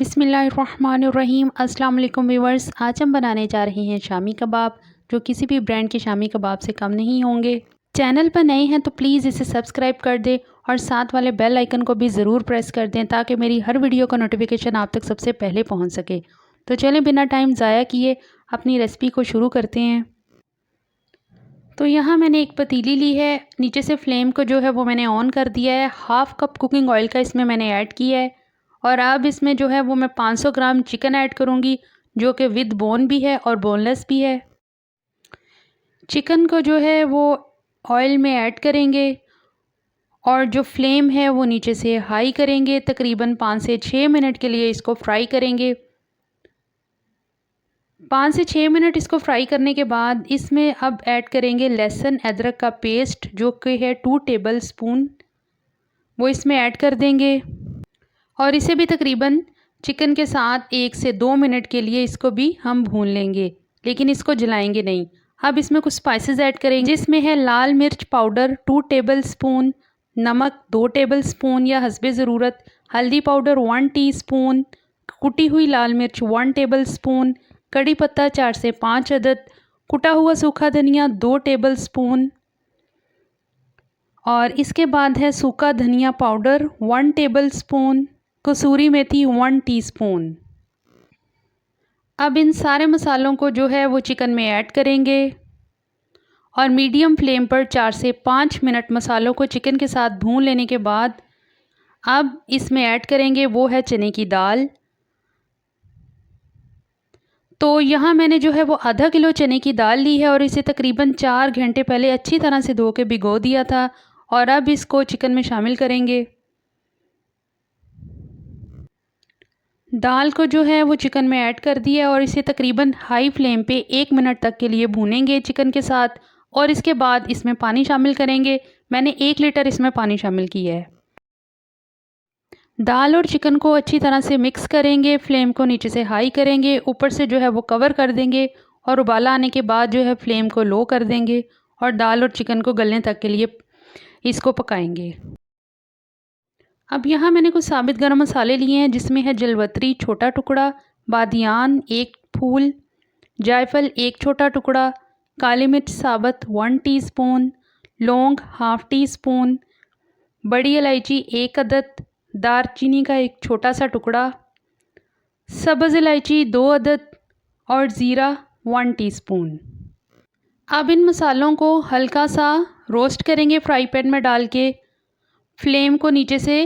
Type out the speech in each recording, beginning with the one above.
बिस्मिल्लाहिर्रहमानिर्रहीम। अस्सलाम वालेकुम व्यूअर्स, आज हम बनाने जा रहे हैं शामी कबाब, जो किसी भी ब्रांड के शामी कबाब से कम नहीं होंगे। चैनल पर नए हैं तो प्लीज़ इसे सब्सक्राइब कर दें और साथ वाले बेल आइकन को भी ज़रूर प्रेस कर दें ताकि मेरी हर वीडियो का नोटिफिकेशन आप तक सबसे पहले पहुंच सके। तो चलें बिना टाइम ज़ाया किए अपनी रेसिपी को शुरू करते हैं। तो यहाँ मैंने एक पतीली ली है, नीचे से फ्लेम को जो है वो मैंने ऑन कर दिया है। हाफ़ कप कुकिंग ऑयल का इसमें मैंने ऐड किया है और अब इसमें जो है वो मैं 500 ग्राम चिकन ऐड करूँगी, जो कि विद बोन भी है और बोनलेस भी है। चिकन को जो है वो ऑयल में ऐड करेंगे और जो फ्लेम है वो नीचे से हाई करेंगे। तकरीबन 5 से 6 मिनट के लिए इसको फ्राई करेंगे। 5 से 6 मिनट इसको फ्राई करने के बाद इसमें अब ऐड करेंगे लहसुन अदरक का पेस्ट, जो कि है 2 टेबल स्पून, वो इसमें ऐड कर देंगे और इसे भी तकरीबन चिकन के साथ 1 से 2 मिनट के लिए इसको भी हम भून लेंगे, लेकिन इसको जलाएंगे नहीं। अब इसमें कुछ स्पाइसेस ऐड करेंगे, जिसमें है लाल मिर्च पाउडर 2 टेबल स्पून, नमक 2 टेबल स्पून या हस्बे ज़रूरत, हल्दी पाउडर 1 टीस्पून, कुटी हुई लाल मिर्च 1 टेबल स्पून, कड़ी पत्ता 4 से 5 अदद, कुटा हुआ सूखा धनिया 2 टेबल स्पून और इसके बाद है सूखा धनिया पाउडर 1 टेबल स्पून, कसूरी मेथी 1 टीस्पून। अब इन सारे मसालों को जो है वो चिकन में ऐड करेंगे और मीडियम फ्लेम पर 4 से 5 मिनट मसालों को चिकन के साथ भून लेने के बाद अब इसमें ऐड करेंगे वो है चने की दाल। तो यहाँ मैंने जो है वो आधा किलो चने की दाल ली है और इसे तकरीबन 4 घंटे पहले अच्छी तरह से धो के भिगो दिया था और अब इसको चिकन में शामिल करेंगे। दाल को जो है वो चिकन में ऐड कर दिया और इसे तकरीबन हाई फ्लेम पे 1 मिनट तक के लिए भूनेंगे चिकन के साथ और इसके बाद इसमें पानी शामिल करेंगे। मैंने 1 लीटर इसमें पानी शामिल किया है। दाल और चिकन को अच्छी तरह से मिक्स करेंगे, फ्लेम को नीचे से हाई करेंगे, ऊपर से जो है वो कवर कर देंगे और उबाला आने के बाद जो है फ्लेम को लो कर देंगे और दाल और चिकन को गलने तक के लिए इसको पकाएंगे। अब यहाँ मैंने कुछ साबित गरम मसाले लिए हैं, जिसमें है जलवतरी छोटा टुकड़ा, बादियान 1 फूल, जायफल 1 छोटा टुकड़ा, काली मिर्च साबुत 1 टीस्पून, लौंग हाफ़ टी स्पून, बड़ी इलायची 1 अदद, दालचीनी का 1 छोटा सा टुकड़ा, सब्ज़ इलायची 2 अदद और ज़ीरा 1 टीस्पून। अब इन मसालों को हल्का सा रोस्ट करेंगे फ्राई पैन में डाल के। फ्लेम को नीचे से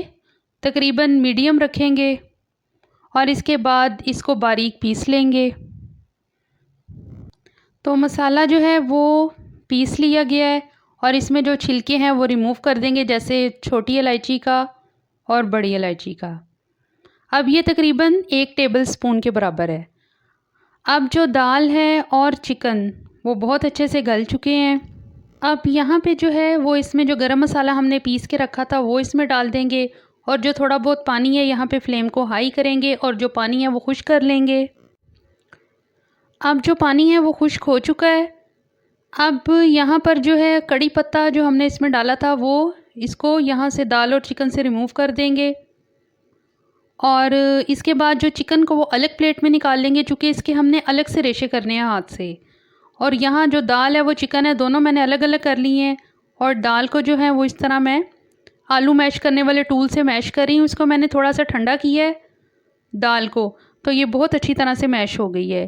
तकरीबन मीडियम रखेंगे और इसके बाद इसको बारीक पीस लेंगे। तो मसाला जो है वो पीस लिया गया है और इसमें जो छिलके हैं वो रिमूव कर देंगे, जैसे छोटी इलायची का और बड़ी इलायची का। अब ये तकरीबन 1 टेबल स्पून के बराबर है। अब जो दाल है और चिकन वो बहुत अच्छे से गल चुके हैं। अब यहाँ पे जो है वो इसमें जो गरम मसाला हमने पीस के रखा था वो इसमें डाल देंगे और जो थोड़ा बहुत पानी है यहाँ पे फ्लेम को हाई करेंगे और जो पानी है वो खुश्क कर लेंगे। अब जो पानी है वो खुश्क हो चुका है। अब यहाँ पर जो है कड़ी पत्ता जो हमने इसमें डाला था वो इसको यहाँ से दाल और चिकन से रिमूव कर देंगे और इसके बाद जो चिकन को वो अलग प्लेट में निकाल लेंगे, चूँकि इसके हमने अलग से रेशे करने हैं हाथ से। और यहाँ जो दाल है वो चिकन है, दोनों मैंने अलग अलग कर लिए हैं और दाल को जो है वो इस तरह मैं आलू मैश करने वाले टूल से मैश कर रही हूँ। इसको मैंने थोड़ा सा ठंडा किया है दाल को, तो ये बहुत अच्छी तरह से मैश हो गई है।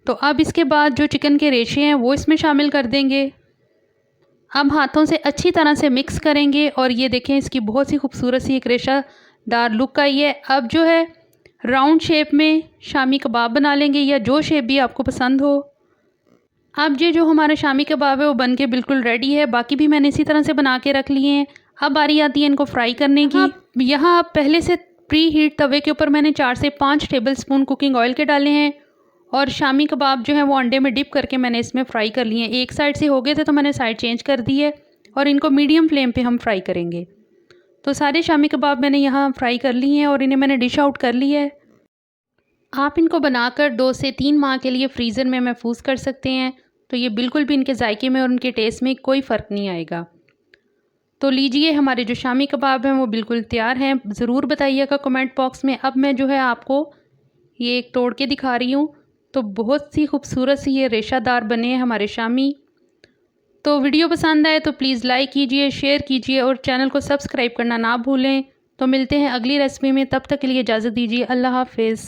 तो अब इसके बाद जो चिकन के रेशे हैं वो इसमें शामिल कर देंगे। अब हाथों से अच्छी तरह से मिक्स करेंगे और ये देखें इसकी बहुत सी खूबसूरत सी एक रेशादार लुक आई है। अब जो है राउंड शेप में शामी कबाब बना लेंगे या जो शेप भी आपको पसंद हो। अब ये जो हमारा शामी कबाब है वो बन के बिल्कुल रेडी है। बाकी भी मैंने इसी तरह से बना के रख लिए हैं। अब बारी आती है इनको फ्राई करने की। यहाँ आप पहले से प्री हीट तवे के ऊपर मैंने 4 से 5 टेबल स्पून कुकिंग ऑयल के डाले हैं और शामी कबाब जो है वो अंडे में डिप करके मैंने इसमें फ्राई कर लिए हैं। एक साइड से हो गए थे तो मैंने साइड चेंज कर दी है और इनको मीडियम फ्लेम पे हम फ्राई करेंगे। तो सारे शामी कबाब मैंने यहाँ फ्राई कर लिए हैं और इन्हें मैंने डिश आउट कर लिया है। आप इनको बनाकर 2 से 3 माह के लिए फ्रीज़र में महफूज कर सकते हैं, तो ये बिल्कुल भी इनके जायके में और उनके टेस्ट में कोई फ़र्क नहीं आएगा। तो लीजिए, हमारे जो शामी कबाब हैं वो बिल्कुल तैयार हैं। ज़रूर बताइएगा कमेंट बॉक्स में। अब मैं जो है आपको ये एक तोड़ के दिखा रही हूँ। तो बहुत सी खूबसूरत सी ये रेशादार बने हैं हमारे शामी। तो वीडियो पसंद आए तो प्लीज़ लाइक कीजिए, शेयर कीजिए और चैनल को सब्सक्राइब करना ना भूलें। तो मिलते हैं अगली रेसिपी में, तब तक के लिए इजाज़त दीजिए। अल्लाह हाफ़िज़।